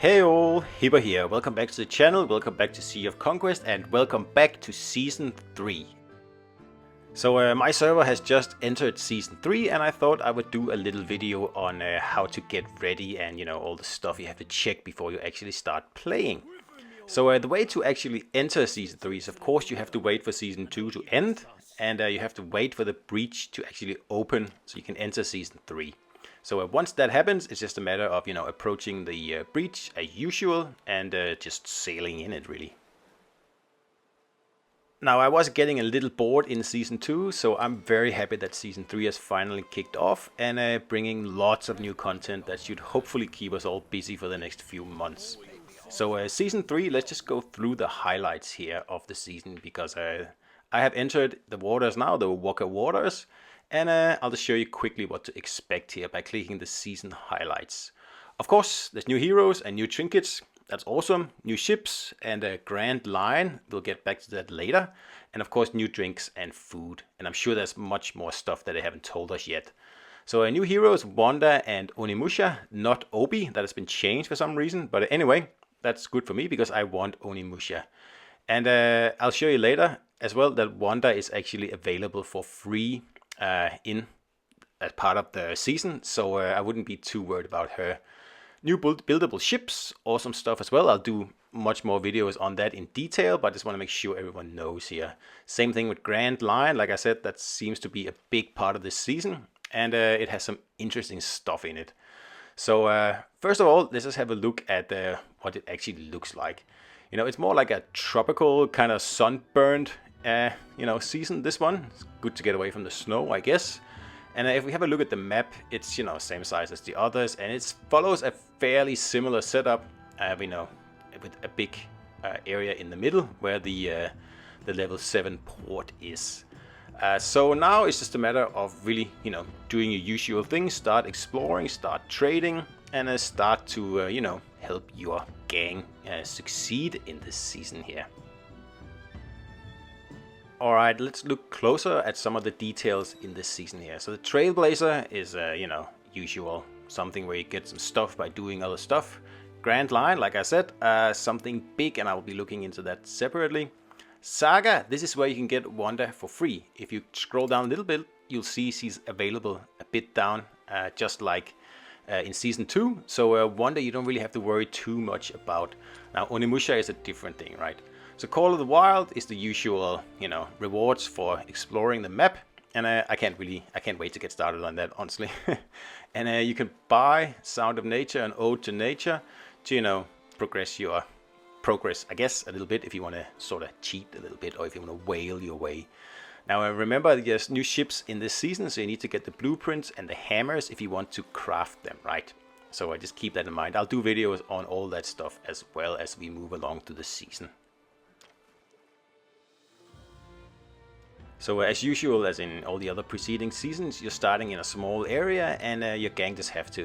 Hey all, Hipper here, welcome back to the channel, welcome back to Sea of Conquest, and welcome back to Season 3. So my server has just entered Season 3 and I thought I would do a little video on how to get ready and all the stuff you have to check before you actually start playing. So the way to actually enter Season 3 is of course you have to wait for Season 2 to end, and you have to wait for the breach to actually open so you can enter Season 3. So once that happens, it's just a matter of, approaching the breach as usual and just sailing in it, really. Now, I was getting a little bored in Season 2, so I'm very happy that Season 3 has finally kicked off and bringing lots of new content that should hopefully keep us all busy for the next few months. So Season 3, let's just go through the highlights here of the season, because I have entered the waters now, the Waka waters. And I'll just show you quickly what to expect here by clicking the season highlights. Of course, there's new heroes and new trinkets. That's awesome. New ships and a grand line. We'll get back to that later. And of course, new drinks and food. And I'm sure there's much more stuff that they haven't told us yet. So new heroes, Wanda and Onimusha, not Obi. That has been changed for some reason. But anyway, that's good for me because I want Onimusha. And I'll show you later as well that Wanda is actually available for free in as part of the season, so I wouldn't be too worried about her. New buildable ships, awesome stuff as well. I'll do much more videos on that in detail, but I just want to make sure everyone knows here. Same thing with Grand Line. Like I said, that seems to be a big part of this season, and it has some interesting stuff in it. So first of all, let's just have a look at what it actually looks like. It's more like a tropical kind of sunburned season, this one. It's good to get away from the snow, I guess. And if we have a look at the map, it's same size as the others, and it follows a fairly similar setup, with a big area in the middle where the level 7 port is. So now it's just a matter of really doing your usual things, start exploring, start trading, and start to help your gang succeed in this season here. Alright, let's look closer at some of the details in this season here. So the Trailblazer is, usual. Something where you get some stuff by doing other stuff. Grand Line, like I said, something big, and I will be looking into that separately. Saga, this is where you can get Wanda for free. If you scroll down a little bit, you'll see she's available a bit down, just like in Season 2. So Wanda you don't really have to worry too much about. Now Onimusha is a different thing, right? So Call of the Wild is the usual, rewards for exploring the map, and I can't wait to get started on that, honestly. And you can buy Sound of Nature and Ode to Nature to, progress your progress, I guess, a little bit if you want to sort of cheat a little bit, or if you want to whale your way. Now remember, there's new ships in this season, so you need to get the blueprints and the hammers if you want to craft them, right? So just keep that in mind. I'll do videos on all that stuff as well as we move along to the season. So as usual, as in all the other preceding seasons, you're starting in a small area, and your gang just have to,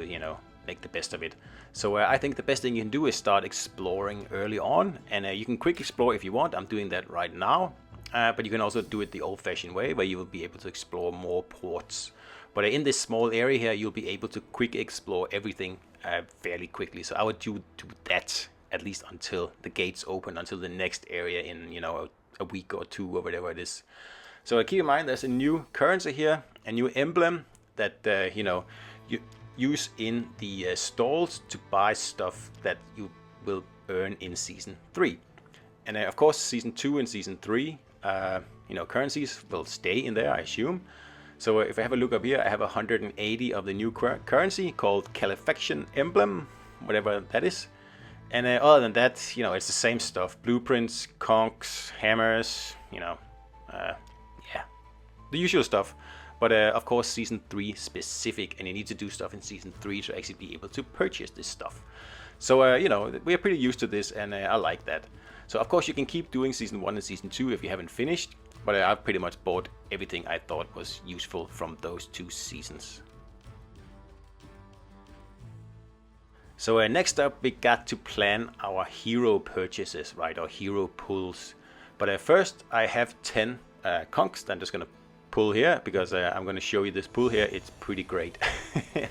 make the best of it. So I think the best thing you can do is start exploring early on, and you can quick explore if you want. I'm doing that right now, but you can also do it the old-fashioned way, where you will be able to explore more ports. But in this small area here, you'll be able to quick explore everything fairly quickly. So I would do that at least until the gates open, until the next area in a week or two or whatever it is. So keep in mind, there's a new currency here, a new emblem that you use in the stalls to buy stuff that you will earn in Season 3. And of course, Season 2 and Season 3, currencies will stay in there, I assume. So if I have a look up here, I have 180 of the new currency called Califaction Emblem, whatever that is. And other than that, it's the same stuff: blueprints, conchs, hammers, the usual stuff, but of course Season 3 specific, and you need to do stuff in Season 3 to actually be able to purchase this stuff. So we're pretty used to this, and I like that. So of course you can keep doing Season 1 and Season 2 if you haven't finished, but I've pretty much bought everything I thought was useful from those two seasons. So next up, we got to plan our hero purchases, right, or hero pulls. But first I have 10 conchs that I'm just gonna pull here, because I'm going to show you this pull here. It's pretty great.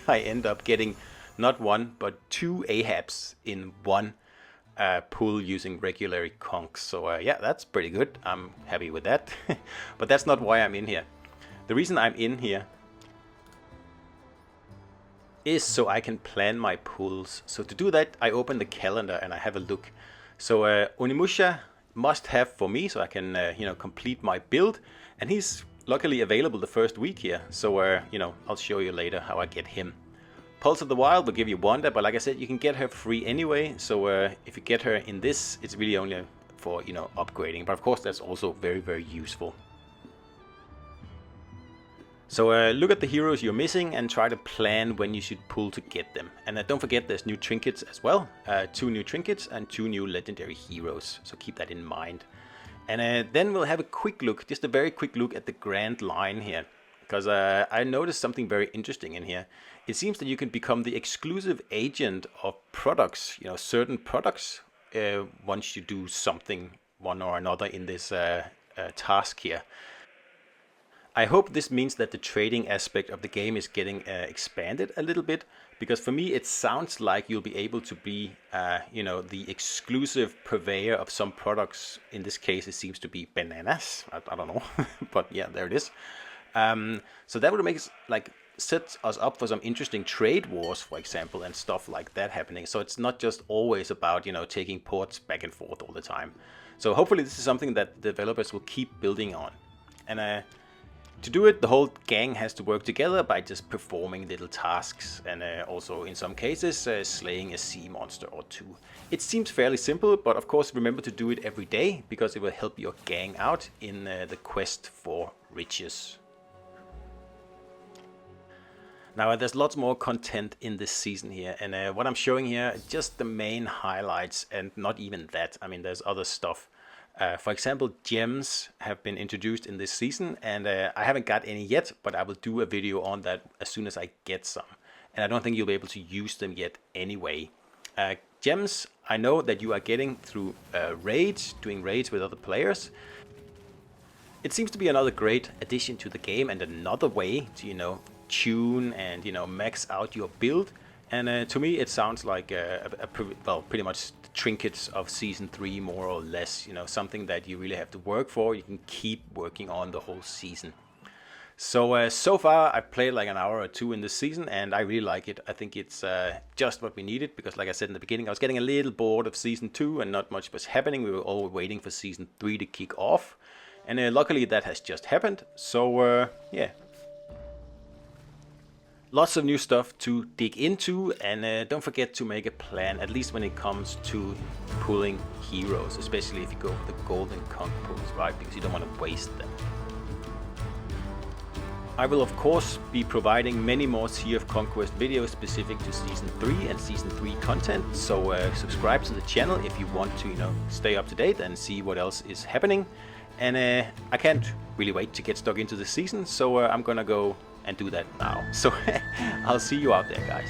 I end up getting not one, but 2 Ahabs in one pull using regular conks. So yeah, that's pretty good. I'm happy with that. But that's not why I'm in here. The reason I'm in here is so I can plan my pulls. So to do that, I open the calendar and I have a look. So Onimusha must have for me, so I can complete my build, and he's luckily available the first week here. So I'll show you later how I get him. Pulse of the Wild will give you Wanda, but like I said, you can get her free anyway. So if you get her in this, it's really only for upgrading. But of course, that's also very, very useful. So look at the heroes you're missing and try to plan when you should pull to get them. And don't forget there's new trinkets as well. 2 new trinkets and 2 new legendary heroes. So keep that in mind. And then we'll have a quick look, just a very quick look at the grand line here. Because I noticed something very interesting in here. It seems that you can become the exclusive agent of products, certain products, once you do something, one or another in this task here. I hope this means that the trading aspect of the game is getting expanded a little bit, because for me it sounds like you'll be able to be, the exclusive purveyor of some products. In this case, it seems to be bananas. I don't know, but yeah, there it is. So that would make us set us up for some interesting trade wars, for example, and stuff like that happening. So it's not just always about taking ports back and forth all the time. So hopefully this is something that developers will keep building on. And to do it, the whole gang has to work together by just performing little tasks, and also in some cases slaying a sea monster or 2. It seems fairly simple, but of course remember to do it every day, because it will help your gang out in the quest for riches. Now there's lots more content in this season here, and what I'm showing here, just the main highlights, and not even that. I mean, there's other stuff. For example, gems have been introduced in this season, and I haven't got any yet, but I will do a video on that as soon as I get some. And I don't think you'll be able to use them yet anyway. Gems, I know that you are getting through raids, doing raids with other players. It seems to be another great addition to the game, and another way to, tune and, max out your build. And to me, it sounds like pretty much the trinkets of Season 3, more or less. Something that you really have to work for. You can keep working on the whole season. So, so far, I've played like an hour or 2 in this season, and I really like it. I think it's just what we needed, because like I said in the beginning, I was getting a little bored of Season 2, and not much was happening. We were all waiting for Season 3 to kick off. And luckily, that has just happened. So, yeah. Lots of new stuff to dig into, and don't forget to make a plan, at least when it comes to pulling heroes, especially if you go for the golden conch pulls, right? Because you don't want to waste them. I will of course be providing many more Sea of Conquest videos specific to Season 3 and Season 3 content, so subscribe to the channel if you want to stay up to date and see what else is happening. And I can't really wait to get stuck into the season, so I'm gonna go and do that now. So I'll see you out there, guys.